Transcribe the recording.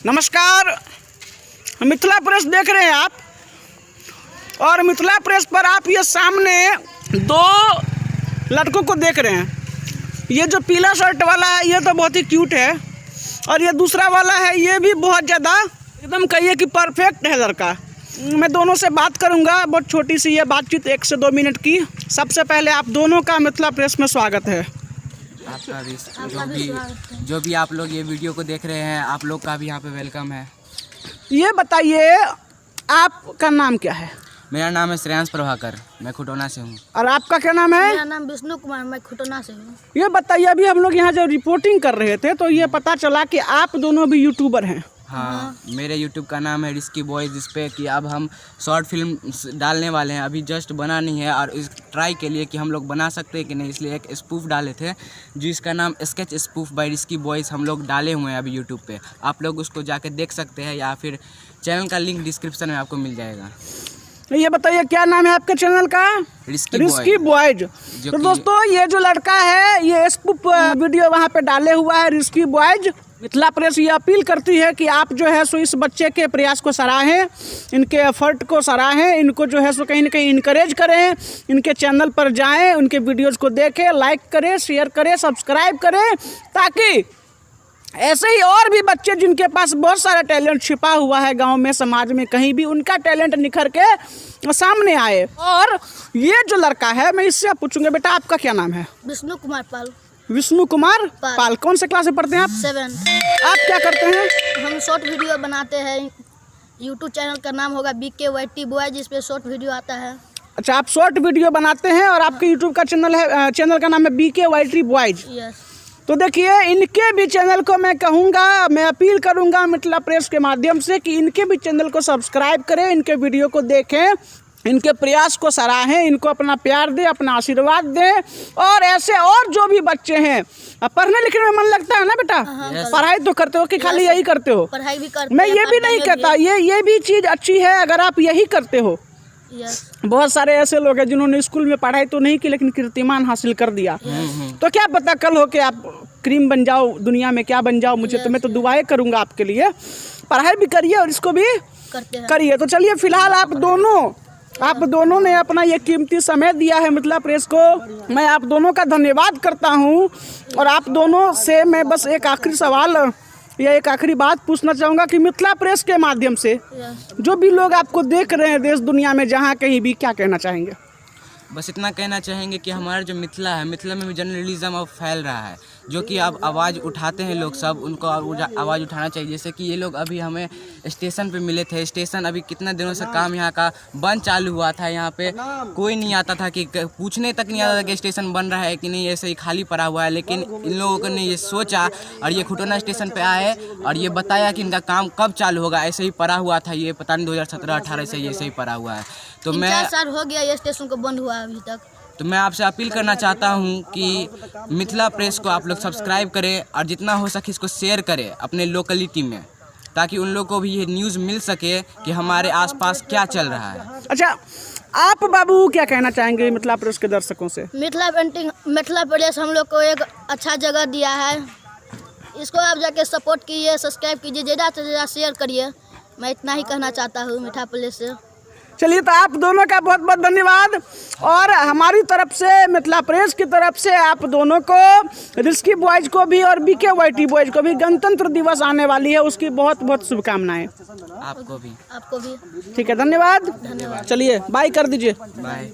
नमस्कार, मिथिला प्रेस देख रहे हैं आप। और मिथिला प्रेस पर आप ये सामने दो लड़कों को देख रहे हैं। ये जो पीला शर्ट वाला है ये तो बहुत ही क्यूट है, और ये दूसरा वाला है ये भी बहुत ज़्यादा एकदम कहिए कि परफेक्ट है लड़का। मैं दोनों से बात करूंगा, बहुत छोटी सी ये बातचीत 1 से 2 मिनट की। सबसे पहले आप दोनों का मिथिला प्रेस में स्वागत है। आपका भी जो भी आप लोग ये वीडियो को देख रहे हैं, आप लोग का भी यहाँ पे वेलकम है। ये बताइए आपका नाम क्या है? मेरा नाम है श्रेयांश प्रभाकर, मैं खुटौना से हूँ। और आपका क्या नाम है? मेरा नाम विष्णु कुमार, मैं खुटौना से हूँ। ये बताइए, अभी हम लोग यहाँ जब रिपोर्टिंग कर रहे थे तो ये पता चला कि आप दोनों भी यूट्यूबर हैं। हाँ, मेरे यूट्यूब का नाम है रिस्की बॉयज, जिस पे कि अब हम शॉर्ट फिल्म डालने वाले हैं। अभी जस्ट बना नहीं है, और इस ट्राई के लिए कि हम लोग बना सकते हैं कि नहीं, इसलिए एक स्पूफ डाले थे जिसका नाम sketch spoof by risky boys हम लोग डाले हुए हैं अभी यूट्यूब पे। आप लोग उसको जाके देख सकते हैं, या फिर चैनल का लिंक डिस्क्रिप्शन में आपको मिल जाएगा। ये बताइए क्या नाम है आपके चैनल का? Risky boys. तो दोस्तों ये जो लड़का है ये स्पूफ वीडियो वहाँ पे डाले हुआ है, रिस्की बॉयज। मिथिला प्रेस ये अपील करती है कि आप जो है सो इस बच्चे के प्रयास को सराहें, इनके एफर्ट को सराहें, इनको जो है सो कहीं ना कहीं इनकरेज करें। इनके चैनल पर जाएं, उनके वीडियोज़ को देखें, लाइक करें, शेयर करें, सब्सक्राइब करें, ताकि ऐसे ही और भी बच्चे जिनके पास बहुत सारा टैलेंट छिपा हुआ है गांव में, समाज में, कहीं भी उनका टैलेंट निखर के सामने आए। और ये जो लड़का है, मैं इससे पूछूंगा, बेटा आपका क्या नाम है? विष्णु कुमार पाल। विष्णु कुमार पाल। कौन से क्लास में पढ़ते हैं आप? 7। आप क्या करते हैं? हम शॉर्ट वीडियो बनाते हैं। यूट्यूब चैनल का नाम होगा BKYT बॉय, जिस पे शॉर्ट वीडियो आता है। अच्छा, आप शॉर्ट वीडियो बनाते हैं और आपके यूट्यूब का चैनल है, चैनल का नाम है BKYT बॉयज। यस। तो देखिए, इनके भी चैनल को मैं कहूँगा, मैं अपील करूँगा मिथिला प्रेस के माध्यम से कि इनके भी चैनल को सब्सक्राइब करें, इनके वीडियो को देखें, इनके प्रयास को सराहें, इनको अपना प्यार दें, अपना आशीर्वाद दें। और ऐसे और जो भी बच्चे हैं, पढ़ने लिखने में मन लगता है ना बेटा? पढ़ाई तो करते हो कि खाली यही करते हो? पढ़ाई भी करते मैं ये भी नहीं कहता, ये भी चीज़ अच्छी है अगर आप यही करते हो। यस। बहुत सारे ऐसे लोग हैं जिन्होंने स्कूल में पढ़ाई तो नहीं की लेकिन कीर्तिमान हासिल कर दिया। तो क्या पता कल हो के आप क्रीम बन जाओ, दुनिया में क्या बन जाओ, मुझे तो मैं तो दुआएं करूंगा आपके लिए। पढ़ाई भी करिए और इसको भी करिए। तो चलिए, फिलहाल आप दोनों ने अपना ये कीमती समय दिया है मिथिला प्रेस को। मैं आप दोनों का धन्यवाद करता हूँ। और आप दोनों से मैं बस एक आखिरी सवाल या एक आखिरी बात पूछना चाहूँगा कि मिथिला प्रेस के माध्यम से जो भी लोग आपको देख रहे हैं देश दुनिया में जहाँ कहीं भी, क्या कहना चाहेंगे? बस इतना कहना चाहेंगे कि हमारा जो मिथिला है, मिथिला में भी जर्नलिज्म अब फैल रहा है, जो कि अब आवाज़ उठाते हैं लोग सब, उनको आवाज़ उठाना चाहिए। जैसे कि ये लोग अभी हमें स्टेशन पे मिले थे। स्टेशन अभी कितना दिनों से काम यहाँ का बंद चालू हुआ था। यहाँ पे कोई नहीं आता था, कि पूछने तक नहीं आता था कि स्टेशन बन रहा है कि नहीं, ऐसे ही खाली पड़ा हुआ है। लेकिन इन लोगों ने ये सोचा और ये खुटौना स्टेशन पे आए और ये बताया कि इनका काम कब चालू होगा। ऐसे ही पड़ा हुआ था, ये पता नहीं 2017-18 से ऐसे ही पड़ा हुआ है। तो 4 साल हो गया ये स्टेशन को बंद हुआ अभी तक। तो मैं आपसे अपील करना चाहता हूं कि मिथिला प्रेस को आप लोग सब्सक्राइब करें, और जितना हो सके इसको शेयर करें अपने लोकलिटी में, ताकि उन लोगों को भी ये न्यूज़ मिल सके कि हमारे आसपास क्या चल रहा है। अच्छा, आप बाबू क्या कहना चाहेंगे मिथिला प्रेस के दर्शकों से? मिथिला प्रेस हम लोग को एक अच्छा जगह दिया है। इसको आप जाके सपोर्ट कीजिए, सब्सक्राइब कीजिए, ज़्यादा से ज़्यादा शेयर करिए। मैं इतना ही कहना चाहता हूँ मिथिला प्रेस से। चलिए, तो आप दोनों का बहुत बहुत धन्यवाद। और हमारी तरफ से, मिथिला प्रेस की तरफ से आप दोनों को, रिस्की बॉयज को भी और BKYT बॉयज को भी, गणतंत्र दिवस आने वाली है, उसकी बहुत बहुत शुभकामनाएं। आपको भी। ठीक है, धन्यवाद। चलिए, बाय कर दीजिए। बाय।